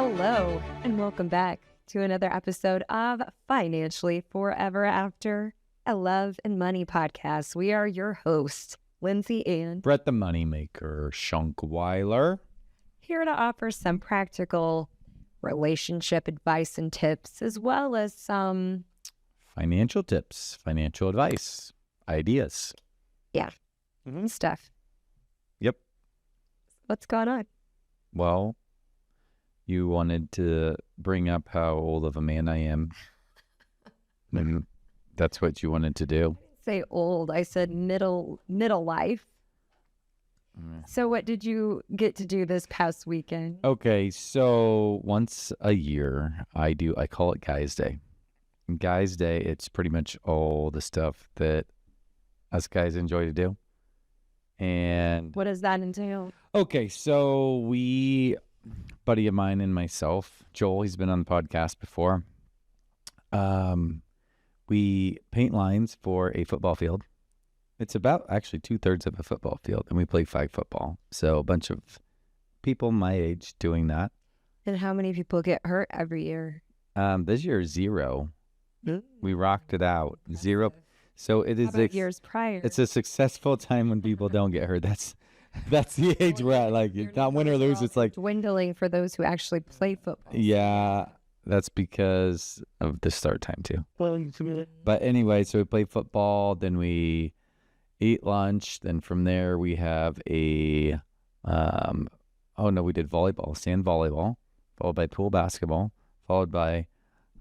Hello, and welcome back to another episode of Financially Forever After, a love and money podcast. We are your hosts, Lindsey and Brett the Moneymaker Schunkweiler. here to offer some practical relationship advice and tips, as well as some Financial tips, financial advice, ideas. stuff. Yep. What's going on? Well, you wanted to bring up how old of a man I am. And that's what you wanted to do. Say old. I said middle life. So what did you get to do this past weekend? Okay, so once a year, I call it Guys Day. And Guys Day, it's pretty much all the stuff that us guys enjoy to do. And What does that entail? okay, so buddy of mine and myself, Joel, he's been on the podcast before. We paint lines for a football field. It's about actually 2/3 of a football field, and we play flag football. So a bunch of people my age doing that. And how many people get hurt every year? This year, 0. We rocked it out. 0. So it How is about years prior? it's a successful time when people don't get hurt. That's the age we're at. Like, not win or lose. It's like, dwindling for those who actually play football. yeah, that's because of the start time too. But anyway, so we play football, then we eat lunch, then from there we have we did volleyball, sand volleyball, followed by pool basketball, followed by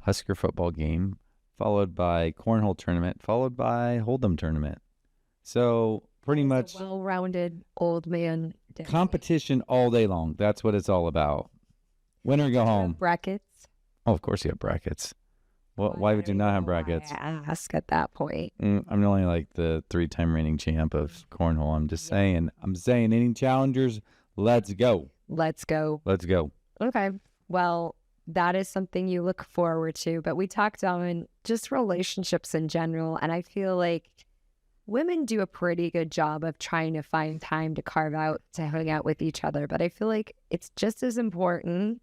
Husker football game, followed by cornhole tournament, followed by Hold'em tournament. So pretty much A well-rounded old man day. competition all day long. That's what it's all about. Winner go home. Brackets. Oh, of course you have brackets. Well, why would you not have brackets? I ask at that point. I'm only like the 3-time reigning champ of cornhole. I'm just saying. Any challengers, let's go. Let's go. Let's go. Okay. Well, that is something you look forward to. But we talked on just relationships in general. And I feel like women do a pretty good job of trying to find time to carve out to hang out with each other. But I feel like it's just as important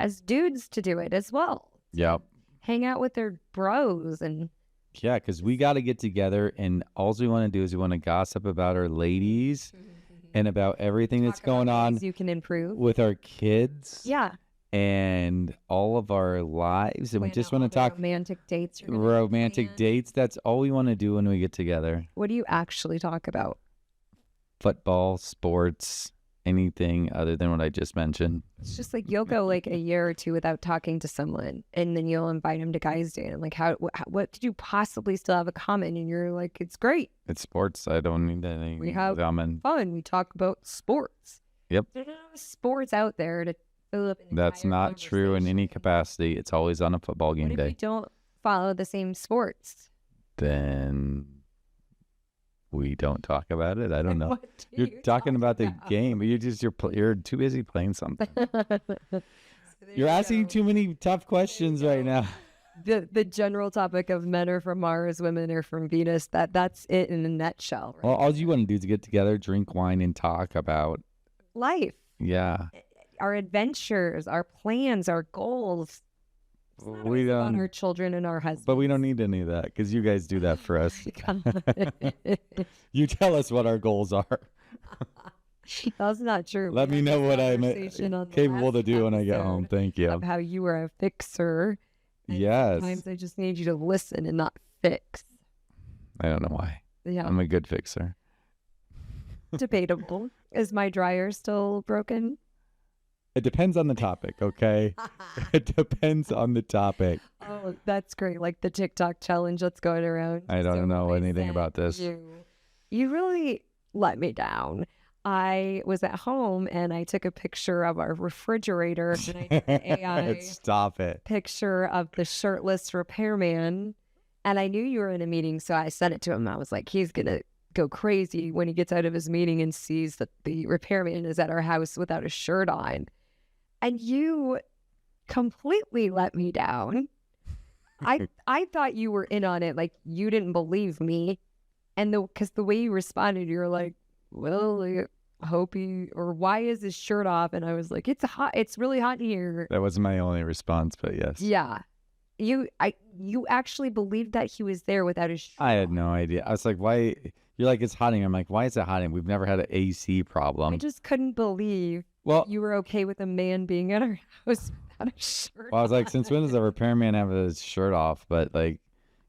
as dudes to do it as well. Yep. Hang out with their bros and Yeah, because we got to get together, and all we want to do is we want to gossip about our ladies and about everything that's talk about going on ways you can improve. with our kids Yeah. and all of our lives. And we Plan just out want all to the talk romantic dates. you're gonna romantic plan. dates. That's all we want to do when we get together. What do you actually talk about? Football, sports, anything other than what I just mentioned. It's just like you'll go like a year or two without talking to someone, and then you'll invite them to Guys Day. And like, what did you possibly still have in common? And you're like, it's great. It's sports. I don't need anything. We have common. fun. We talk about sports. Yep. There's enough sports out there to fill up an That's entire not true in any conversation. capacity. It's always on a football game What if we day. don't follow the same sports? Then we don't talk about it. I don't know. What do You're you talking talk about the game. You're too busy playing something. You're asking too many tough questions right now. The general topic of men are from Mars, women are from Venus. That's it in a nutshell. Right? Well, all you want to do is get together, drink wine, and talk about, Life, yeah. our adventures, our plans, our goals. It's not We always about don't, our children and our husbands. but we don't need any of that because you guys do that for us. That's You tell us what our goals are. not true. Let We me had know this what I'm conversation on the capable to last do when I get home. episode Thank you. Of how you were a fixer. And Yes. Sometimes I just need you to listen and not fix. I don't know why. Yeah, I'm a good fixer. debatable. Is my dryer still broken? It depends on the topic, okay? It depends on the topic. Oh, that's great. Like the TikTok challenge that's going around. I don't So know I anything sent about this. You really let me down. I was at home and I took a picture of our refrigerator and I took an AI Stop it. picture of the shirtless repairman. And I knew you were in a meeting, so I sent it to him. I was like, he's going to go crazy when he gets out of his meeting and sees that the repairman is at our house without a shirt on. And you completely let me down. I thought you were in on it, like you didn't believe me. And because the way you responded, you were like, well, why is his shirt off? And I was like, it's hot. It's really hot in here. That was my only response, but yes. Yeah. You actually believed that he was there without his shirt I had on. no idea. I was like, why? You're like, it's hot in here. I'm like, why is it hot in here? We've never had an AC I problem. just couldn't believe Well, you were okay with a man being at our house without a shirt I was like, on. since when does a repairman have his shirt off? But like,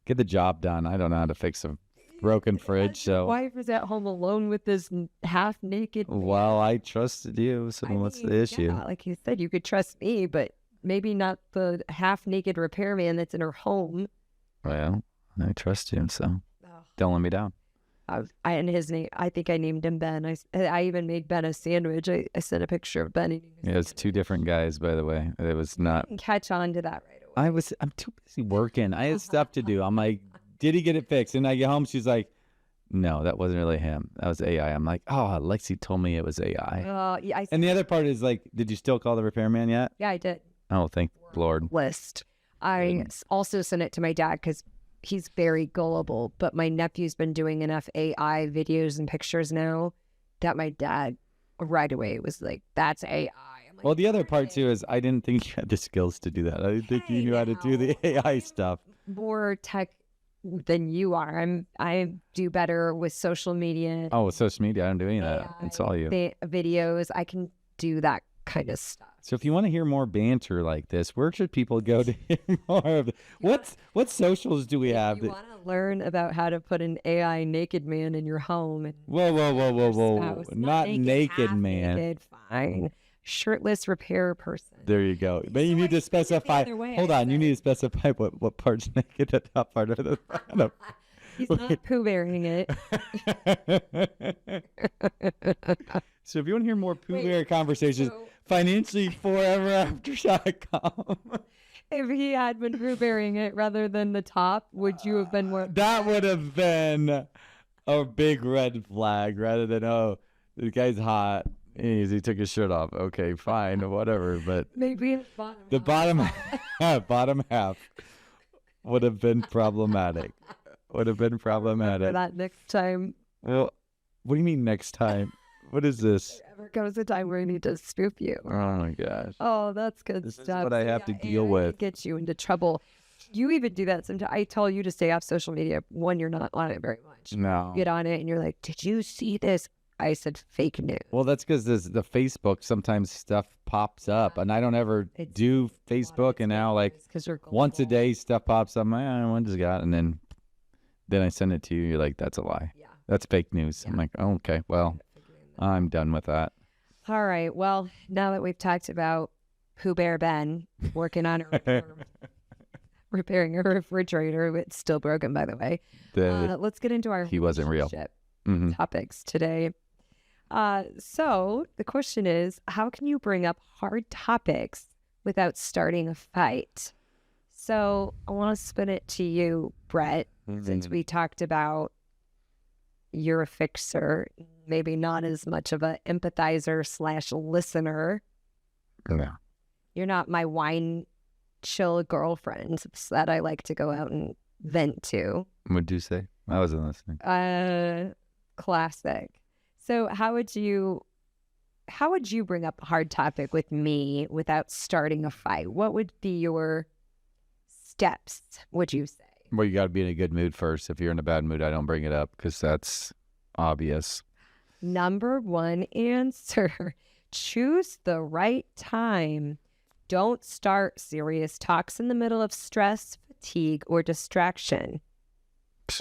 get the job done. I don't know how to fix a broken fridge, Your so. wife is at home alone with this half naked. Well, I trusted you, so what's the issue? Yeah, like you said, you could trust me, but maybe not the half naked repairman that's in her home. Well, I trust you, so don't let me down. And his name, I think I named him Ben. I even made Ben a sandwich. I sent a picture of Ben eating a It was sandwich. 2 different guys, by the way. It was I not. didn't catch on to that right away. I'm too busy working. I had stuff to do. I'm like, did he get it fixed? And I get home, she's like, no, that wasn't really him. That was AI. I'm like, oh, Lexi told me it was AI. Yeah, And the other part is like, did you still call the repairman yet? I did. Oh, thank Lord. List. I also sent it to my dad because he's very gullible, but my nephew's been doing enough AI videos and pictures now that my dad right away was like, that's AI. I'm like, Well, the other part too is I didn't think you had the skills to do that. I didn't think you knew how to do the AI stuff. more tech than you are. I do better with social media. Oh, with social media, I don't do any of that. It's all you. Videos. I can do that kind of stuff. So if you want to hear more banter like this, where should people go to hear more of it? What socials do we have? If you want to learn about how to put an AI naked man in your home. And Whoa. spouse. Not naked half man. Naked, fine. Shirtless repair person. There you go. But you So need I to flipped it the specify. other way, Hold I on. You said. need to specify what part's naked, the top part or the bottom. He's not poo bearing it. So if you want to hear more Pooh Wait, Bear conversations, so- financiallyforeverafter.com. If he had been poo bearing it rather than the top, would you have been more? That would have been a big red flag rather than, oh, the guy's hot. He took his shirt off. Okay, fine, whatever. But Maybe his bottom. the bottom half would have been problematic. For that next time. Well, what do you mean next time? What is this? Ever comes a time where I need to spoof you. Oh my gosh. Oh, that's good This is stuff. what I have to deal with. Get you into trouble. You even do that sometimes. I tell you to stay off social media when you're not on it very much. No. Get on it and you're like, did you see this? I said fake news. Well, that's because the Facebook sometimes stuff pops up, and I don't ever do Facebook, and now like once a day stuff pops up. One just got, and then I send it to you. You're like, that's a lie. Yeah. That's fake news. I'm like, oh, okay, well, I'm done with that. All right. Well, now that we've talked about Pooh Bear Ben working on repairing a refrigerator, it's still broken, by the way. Let's get into our He wasn't real. relationship Mhm. topics today. So the question is, how can you bring up hard topics without starting a fight? So I want to spin it to you, Brett, since we talked about you're a fixer, maybe not as much of a empathizer / listener. Yeah. You're not my wine chill girlfriend that I like to go out and vent to. What'd you say? I wasn't listening. Classic. So how would you bring up a hard topic with me without starting a fight? What would be your steps, would you say? Well, you got to be in a good mood first. If you're in a bad mood, I don't bring it up because that's obvious. Number one answer, choose the right time. Don't start serious talks in the middle of stress, fatigue, or distraction,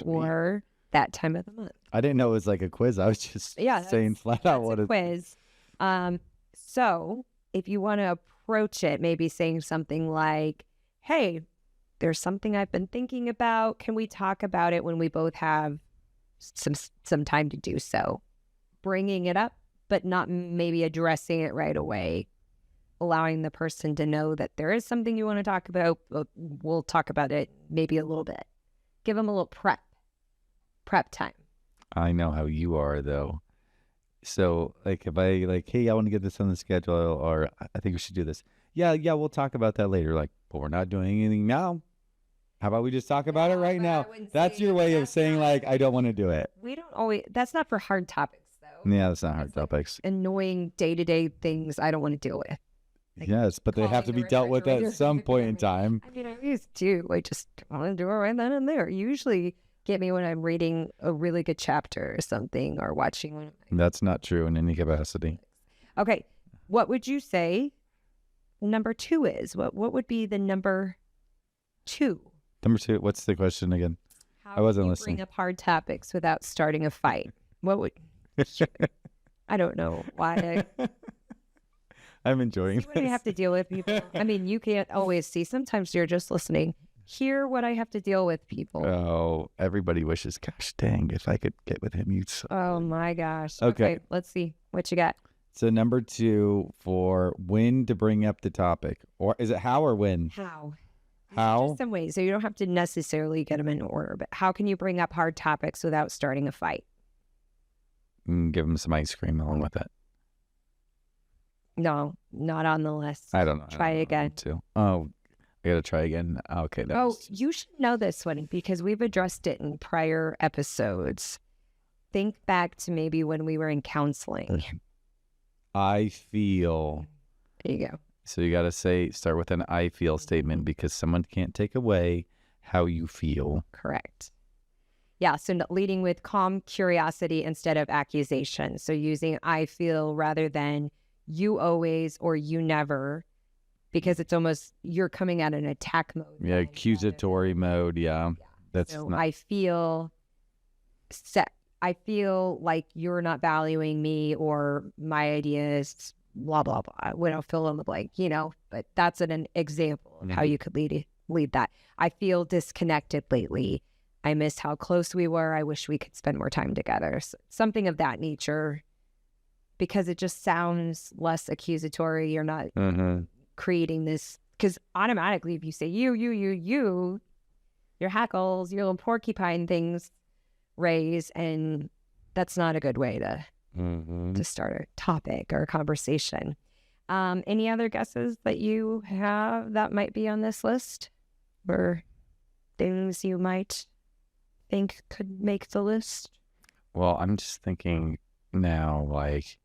or that time of the month. I didn't know it was like a quiz. I was just saying flat out what a it quiz. So if you want to approach it, maybe saying something like, hey, there's something I've been thinking about. Can we talk about it when we both have some time to do so? Bringing it up, but not maybe addressing it right away. Allowing the person to know that there is something you want to talk about. We'll talk about it maybe a little bit. Give them a little prep time. I know how you are, though. So, like, if I, like, hey, I want to get this on the schedule, or I think we should do this. Yeah, we'll talk about that later. Like, but we're not doing anything now. How about we just talk about it right now? That's your way of saying, like, I don't want to do it. We don't always, that's not for hard topics, though. Yeah, that's not hard It's like topics. annoying day-to-day things I don't want to deal with. Like Yes, but they have calling to the be dealt with at refrigerator. some point in time. I mean, I used to. I just want to do it right then and there. Usually get me when I'm reading a really good chapter or something or watching one of my... That's not true in any capacity. Okay. What would you say number 2 is? What would be the number 2? Number 2, what's the question again? How I wasn't can you listening. bring up hard topics without starting a fight? What would... I don't know why I'm enjoying what I this. have to deal with, people. I mean, you can't always see. Sometimes you're just listening. Hear what I have to deal with, people. Oh, everybody wishes, gosh dang, if I could get with him, you'd... Oh my gosh. Okay. Let's see what you got. So number 2 for when to bring up the topic. Or is it how or when? How? These are How? just some ways. So you don't have to necessarily get them in order, but how can you bring up hard topics without starting a fight? Give him some ice cream along with it. No, not on the list. I don't know. Try again. Too. Oh, I gotta try again. Okay. You should know this one because we've addressed it in prior episodes. Think back to maybe when we were in counseling. I feel. There you go. So you gotta start with an I feel statement because someone can't take away how you feel. Correct. Yeah, so leading with calm curiosity instead of accusation. So using I feel rather than you always or you never, because it's almost you're coming at an attack mode. Yeah, accusatory mode. Yeah, that's so not... I feel like you're not valuing me or my ideas, blah blah blah. We don't fill in the blank, But that's an example of how you could lead that. I feel disconnected lately. I miss how close we were. I wish we could spend more time together. So something of that nature, because it just sounds less accusatory. You're not creating this, because automatically if you say you, your hackles, your little porcupine things raise, and that's not a good way to start a topic or a conversation. Any other guesses that you have that might be on this list, or things you might think could make the list? Well, I'm just thinking now, like,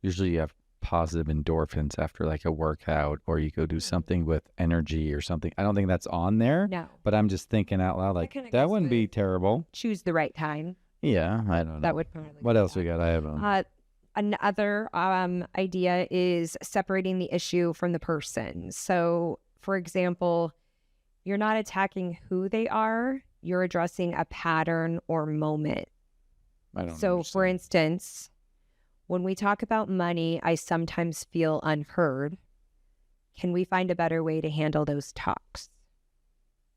usually you have positive endorphins after like a workout, or you go do something with energy or something. I don't think that's on there. No. But I'm just thinking out loud, like, that wouldn't be terrible. Choose the right time. Yeah, I don't know. That would probably What else we got? I have another idea is separating the issue from the person. So, for example, you're not attacking who they are. You're addressing a pattern or moment. I don't So, understand. for instance, when we talk about money, I sometimes feel unheard. Can we find a better way to handle those talks?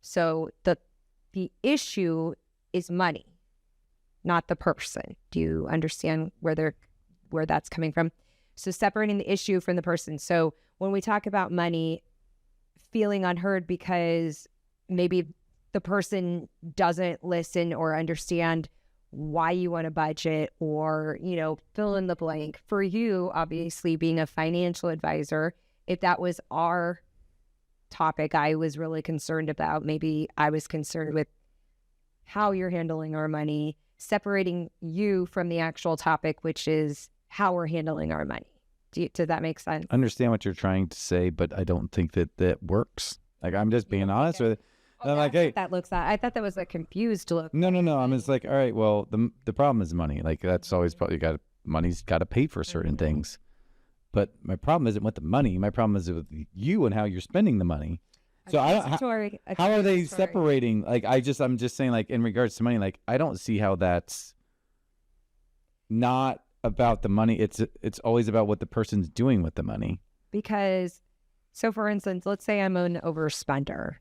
So the issue is money, not the person. Do you understand where that's coming from? So separating the issue from the person. So when we talk about money, feeling unheard because maybe the person doesn't listen or understand why you want a budget, or, fill in the blank. For you, obviously, being a financial advisor, if that was our topic I was really concerned about, maybe I was concerned with how you're handling our money, separating you from the actual topic, which is how we're handling our money. Does that make sense? I understand what you're trying to say, but I don't think that works. Like, I'm just being honest with it. I'm like, hey, that looks like, I thought that was a confused look. No. I'm just like, all right, well, the problem is money. Like, that's always probably money's got to pay for certain things. But my problem isn't with the money. My problem is with you and how you're spending the money. So how are they separating? Like, I'm just saying, like, in regards to money, like, I don't see how that's not about the money. It's always about what the person's doing with the money. Because, so for instance, let's say I'm an overspender.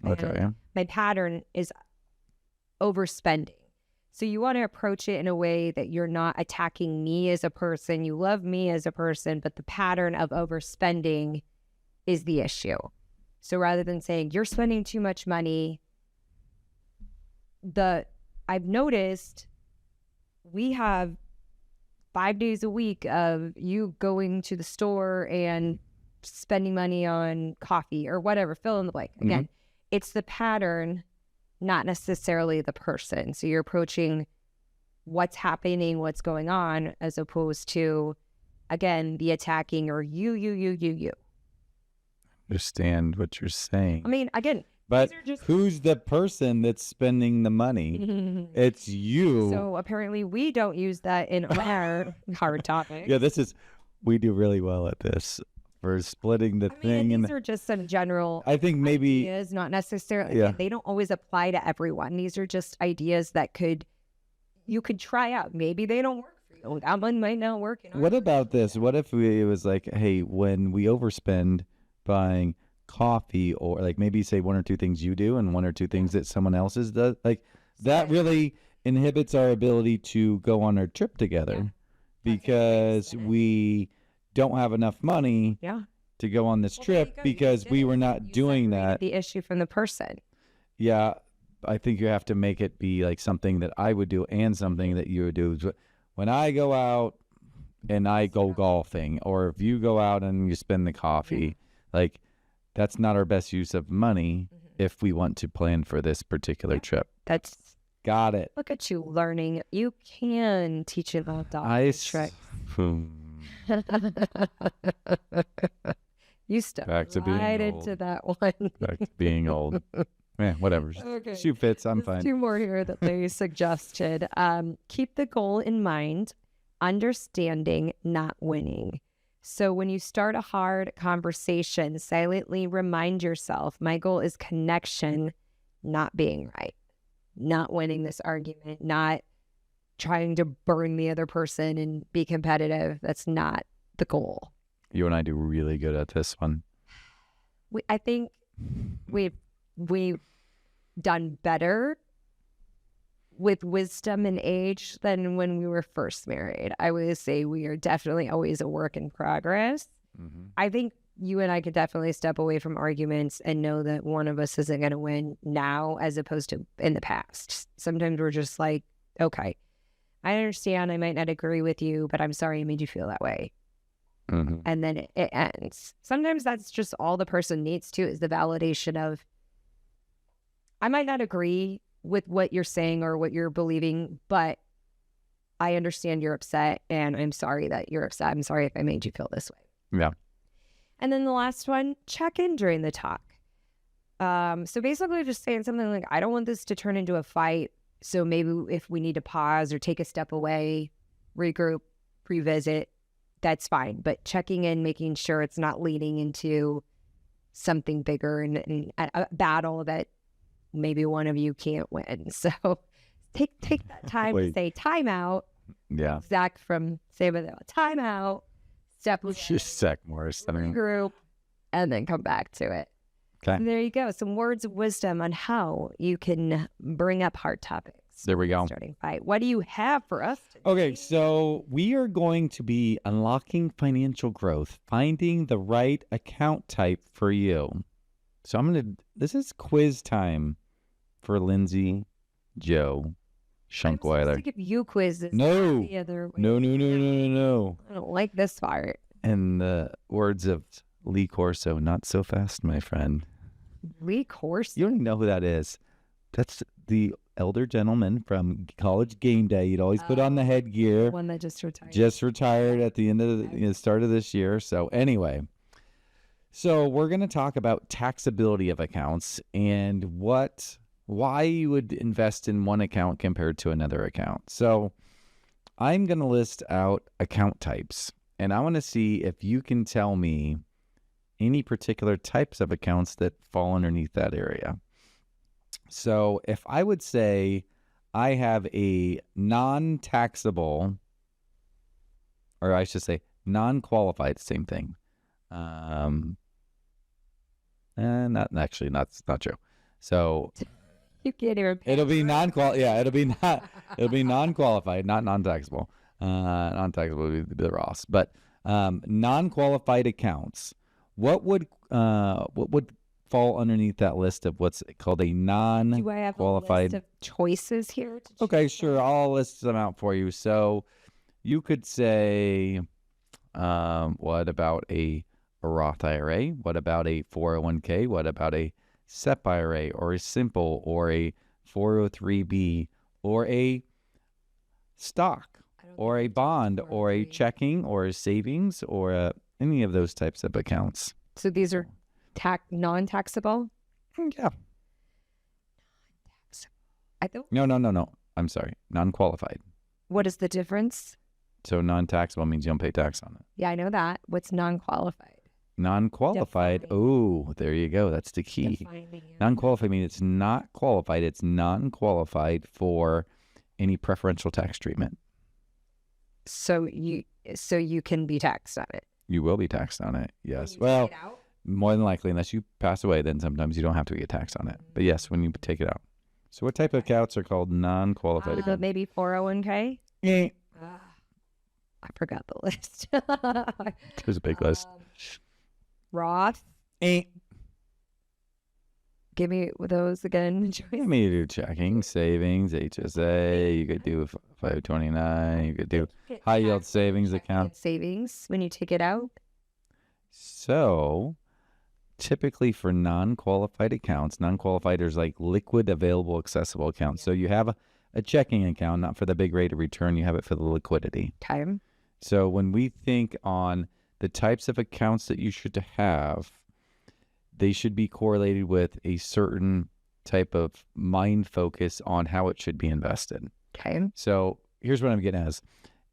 Okay. My pattern is overspending. So you want to approach it in a way that you're not attacking me as a person. You love me as a person, but the pattern of overspending is the issue. So rather than saying you're spending too much money, I've noticed we have 5 days a week of you going to the store and spending money on coffee or whatever, fill in the blank. Again, it's the pattern, not necessarily the person. So you're approaching what's happening, what's going on, as opposed to, again, the attacking or you. Understand what you're saying. I mean, again, but these are just who's the person that's spending the money? It's you. So apparently we don't use that in our hard topics. Yeah, we do really well at this. For splitting the thing. And these are just some general I think maybe ideas, not necessarily, Yeah. they don't always apply to everyone. These are just ideas that you could try out. Maybe they don't work for you. That one might not work. What about this? What if it was like, hey, when we overspend buying coffee, or like maybe say one or two things you do and one or two things that someone else's does, like that really inhibits our ability to go on our trip together because we don't have enough money to go on this trip because we were not doing that. The issue from the person. Yeah, I think you have to make it be like something that I would do and something that you would do. When I go out and I go golfing, or if you go out and you spend the coffee, like that's not our best use of money if we want to plan for this particular trip. That's got it. Look at you learning. You can teach it all dog trick. You stepped right into that one. Back to being old. Whatever. Okay. Shoe fits. I'm fine. Two more here that they suggested. Keep the goal in mind. Understanding, not winning. So when you start a hard conversation, silently remind yourself, my goal is connection, not being right, not winning this argument, not trying to burn the other person and be competitive. That's not the goal. You and I do really good at this one. I think we've done better with wisdom and age than when we were first married. I would say we are definitely always a work in progress. I think you and I could definitely step away from arguments and know that one of us isn't going to win now as opposed to in the past. Sometimes we're just like, okay, I understand I might not agree with you, but I'm sorry I made you feel that way. And then it ends. Sometimes that's just all the person needs to is the validation of, I might not agree with what you're saying or what you're believing, but I understand you're upset and I'm sorry that you're upset. I'm sorry if I made you feel this way. Yeah. And then the last one, check in during the talk. So basically just saying something like, I don't want this to turn into a fight. So maybe if we need to pause or take a step away, regroup, revisit, that's fine. But checking in, making sure it's not leading into something bigger and a battle that maybe one of you can't win. So take that time to say time out. Yeah. Zach from Save It, time out, step away, Zach Morris, regroup, and then come back to it. Okay. And there you go. Some words of wisdom on how you can bring up hard topics. There we go. Starting fight. What do you have for us today? Okay, so we are going to be unlocking financial growth, finding the right account type for you. So this is quiz time for Lindsey, Joe, Schunkweiler. To give you quizzes. No. The other way. No. I don't like this part. In the words of Lee Corso, not so fast, my friend. Lee Corso? You don't even know who that is. That's the elder gentleman from College Game Day. You'd always put on the headgear. One that just retired. Just retired at the end of the start of this year. So anyway, we're going to talk about taxability of accounts and why you would invest in one account compared to another account. So I'm going to list out account types, and I want to see if you can tell me any particular types of accounts that fall underneath that area. So if I would say I have a non-taxable, or I should say non-qualified, same thing. And that's not true. So you can't even. It'll be non-qualified. Yeah, it'll be non-qualified, not non-taxable. Non-taxable would be the Roth, but non-qualified accounts. What would fall underneath that list of what's called a non-qualified? Do I have a list of choices here? Okay, sure. I'll list them out for you. So you could say, what about a Roth IRA? What about a 401k? What about a SEP IRA or a simple or a 403b or a stock I don't or think a we did bond before, or a right? checking or a savings or any of those types of accounts. So these are non-taxable? Yeah. I don't. No. I'm sorry. Non-qualified. What is the difference? So non-taxable means you don't pay tax on it. Yeah, I know that. What's non-qualified? Non-qualified. Define. Oh, there you go. That's the key. Define the Non-qualified means it's not qualified. It's non-qualified for any preferential tax treatment. So you can be taxed on it. You will be taxed on it. Yes. When you Well, take it out? more than likely, unless you pass away, then sometimes you don't have to get taxed on it. But yes, when you take it out. So what type of accounts are called non-qualified accounts? Maybe 401k? Eh. I forgot the list. There's a big list. Roth? Eh. Give me those again. You may do checking, savings, HSA. You could do 529. You could do high yield savings account. Savings when you take it out? So typically for non-qualified accounts, non-qualified is like liquid, available, accessible accounts. So you have a checking account, not for the big rate of return. You have it for the liquidity. Time. So when we think on the types of accounts that you should have, they should be correlated with a certain type of mind focus on how it should be invested. Okay. So here's what I'm getting at is,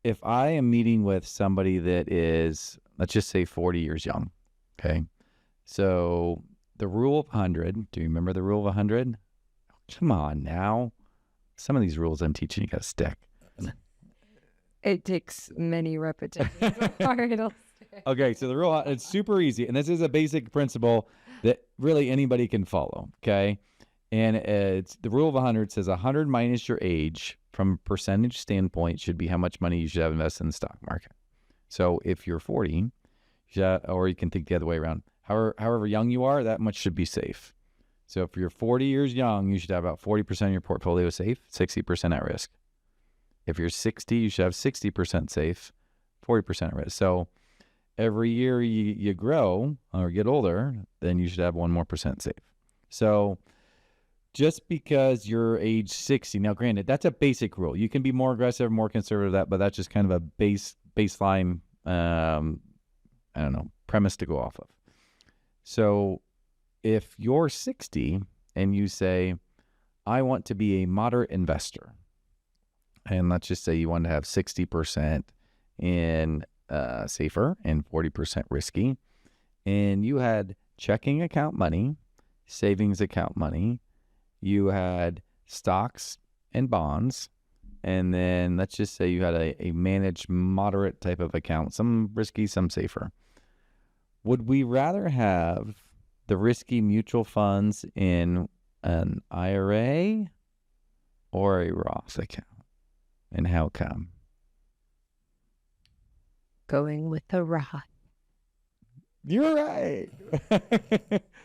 if I am meeting with somebody that is, let's just say 40 years young, okay? So the rule of 100, do you remember the rule of 100? Come on now. Some of these rules I'm teaching you got to stick. It takes many repetitions. Okay, so the rule, it's super easy. And this is a basic principle that really anybody can follow, okay? And it's the rule of 100 says 100 minus your age from a percentage standpoint should be how much money you should have invested in the stock market. So if you're 40, you should, or you can think the other way around. However young you are, that much should be safe. So if you're 40 years young, you should have about 40% of your portfolio safe, 60% at risk. If you're 60, you should have 60% safe, 40% at risk. So every year you grow or get older, then you should have 1% more safe. So just because you're age 60, now granted, that's a basic rule. You can be more aggressive, more conservative, but that's just kind of a baseline, premise to go off of. So if you're 60 and you say, I want to be a moderate investor, and let's just say you want to have 60% in safer and 40% risky, and you had checking account money, savings account money, you had stocks and bonds, and then let's just say you had a managed moderate type of account, some risky, some safer. Would we rather have the risky mutual funds in an IRA or a Roth account? And how come? Going with the Roth. You're right.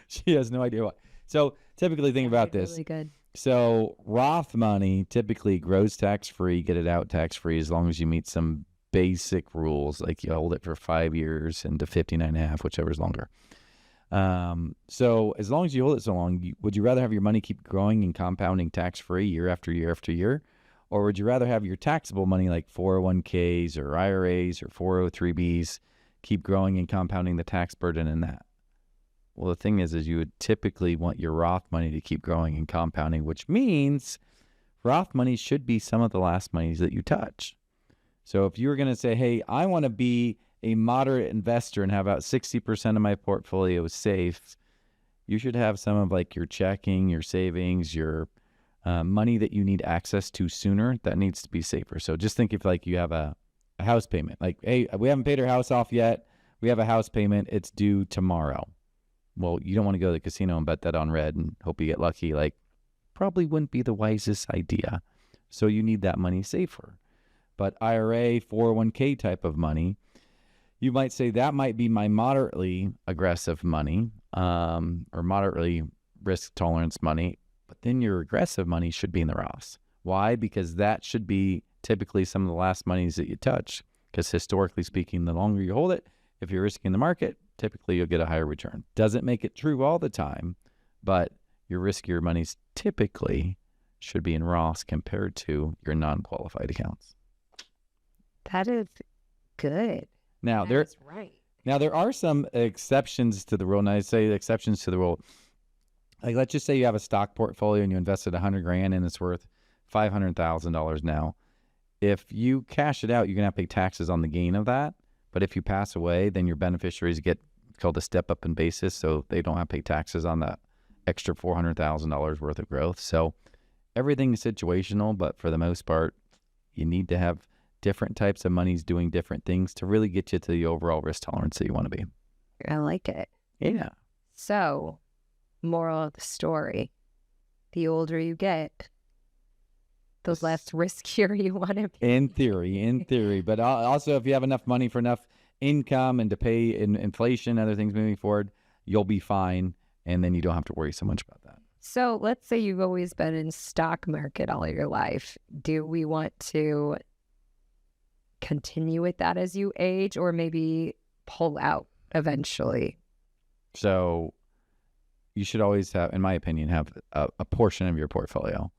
She has no idea why. So typically think about this. Really good. So Roth money typically grows tax-free, get it out tax-free as long as you meet some basic rules, like you hold it for 5 years and to 59.5, whichever is longer. So as long as you hold it so long, would you rather have your money keep growing and compounding tax-free year after year after year? Or would you rather have your taxable money like 401ks or IRAs or 403bs keep growing and compounding the tax burden in that? Well, the thing is you would typically want your Roth money to keep growing and compounding, which means Roth money should be some of the last monies that you touch. So if you were going to say, hey, I want to be a moderate investor and have about 60% of my portfolio safe, you should have some of like your checking, your savings, your money that you need access to sooner, that needs to be safer. So just think if like you have a house payment, like, hey, we haven't paid our house off yet. We have a house payment. It's due tomorrow. Well, you don't want to go to the casino and bet that on red and hope you get lucky. Like, probably wouldn't be the wisest idea. So you need that money safer. But IRA, 401k type of money, you might say that might be my moderately aggressive money, or moderately risk tolerance money. But then your aggressive money should be in the Roths. Why? Because that should be typically some of the last monies that you touch. Because historically speaking, the longer you hold it, if you're risking the market, typically you'll get a higher return. Doesn't make it true all the time, but your riskier monies typically should be in Roths compared to your non-qualified accounts. That is good. Now, That's right. there are some exceptions to the rule, and I say exceptions to the rule. Like, let's just say you have a stock portfolio and you invested $100,000 and it's worth $500,000 now. If you cash it out, you're gonna have to pay taxes on the gain of that. But if you pass away, then your beneficiaries get called a step up in basis, so they don't have to pay taxes on that extra $400,000 worth of growth. So everything is situational, but for the most part, you need to have different types of monies doing different things to really get you to the overall risk tolerance that you want to be. I like it. Yeah. So, moral of the story, the older you get, the less riskier you want to be. In theory. But also, if you have enough money for enough income and to pay inflation, other things moving forward, you'll be fine. And then you don't have to worry so much about that. So let's say you've always been in stock market all your life. Do we want to continue with that as you age, or maybe pull out eventually? So you should always have, in my opinion, have a portion of your portfolio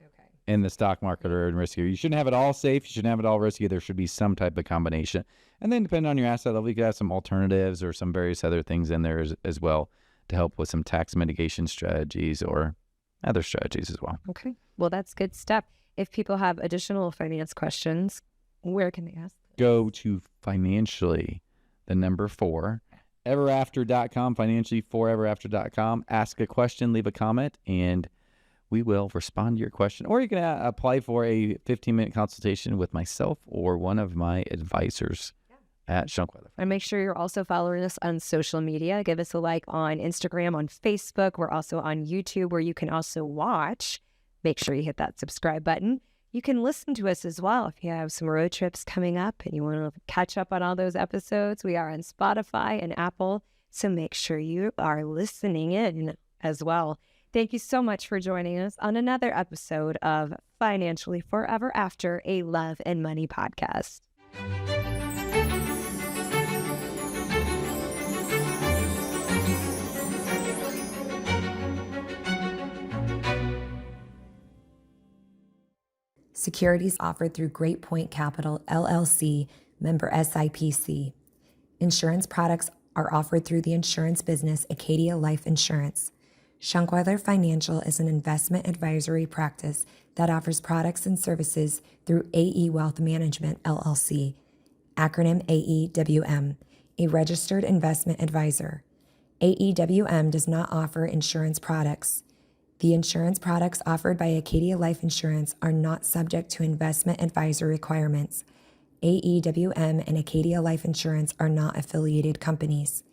in the stock market or in riskier. You shouldn't have it all safe. You shouldn't have it all risky. There should be some type of combination. And then depending on your asset level, you could have some alternatives or some various other things in there as well to help with some tax mitigation strategies or other strategies as well. Okay. Well, that's good stuff. If people have additional finance questions, where can they ask? Go to financially, the number 4, everafter.com, financially4everafter.com. Ask a question, leave a comment, and we will respond to your question. Or you can apply for a 15-minute consultation with myself or one of my advisors at Shunkweather. And make sure you're also following us on social media. Give us a like on Instagram, on Facebook. We're also on YouTube, where you can also watch. Make sure you hit that subscribe button. You can listen to us as well if you have some road trips coming up and you want to catch up on all those episodes. We are on Spotify and Apple, so make sure you are listening in as well. Thank you so much for joining us on another episode of Financially Forever After, a Love and Money podcast. Securities offered through Great Point Capital, LLC, member SIPC. Insurance products are offered through the insurance business Acadia Life Insurance. Shunkweather Financial is an investment advisory practice that offers products and services through AE Wealth Management, LLC, acronym AEWM, a registered investment advisor. AEWM does not offer insurance products. The insurance products offered by Acadia Life Insurance are not subject to investment advisor requirements. AEWM and Acadia Life Insurance are not affiliated companies.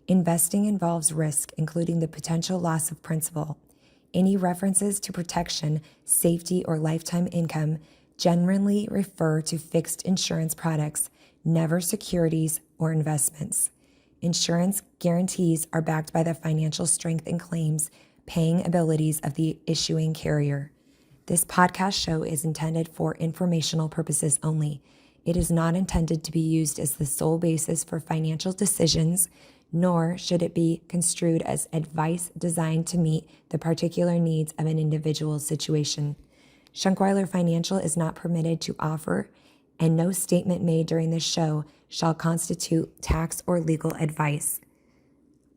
Investing involves risk, including the potential loss of principal. Any references to protection, safety, or lifetime income generally refer to fixed insurance products, never securities or investments. Insurance guarantees are backed by the financial strength and claims paying abilities of the issuing carrier. This podcast show is intended for informational purposes only. It is not intended to be used as the sole basis for financial decisions, nor should it be construed as advice designed to meet the particular needs of an individual's situation. Shunkweather Financial is not permitted to offer, and no statement made during this show shall constitute tax or legal advice.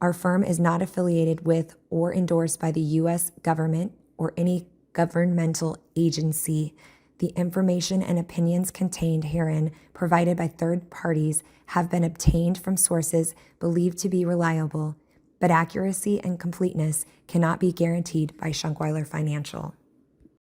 Our firm is not affiliated with or endorsed by the U.S. government or any governmental agency. The information and opinions contained herein, provided by third parties, have been obtained from sources believed to be reliable, but accuracy and completeness cannot be guaranteed by Shunkweather Financial.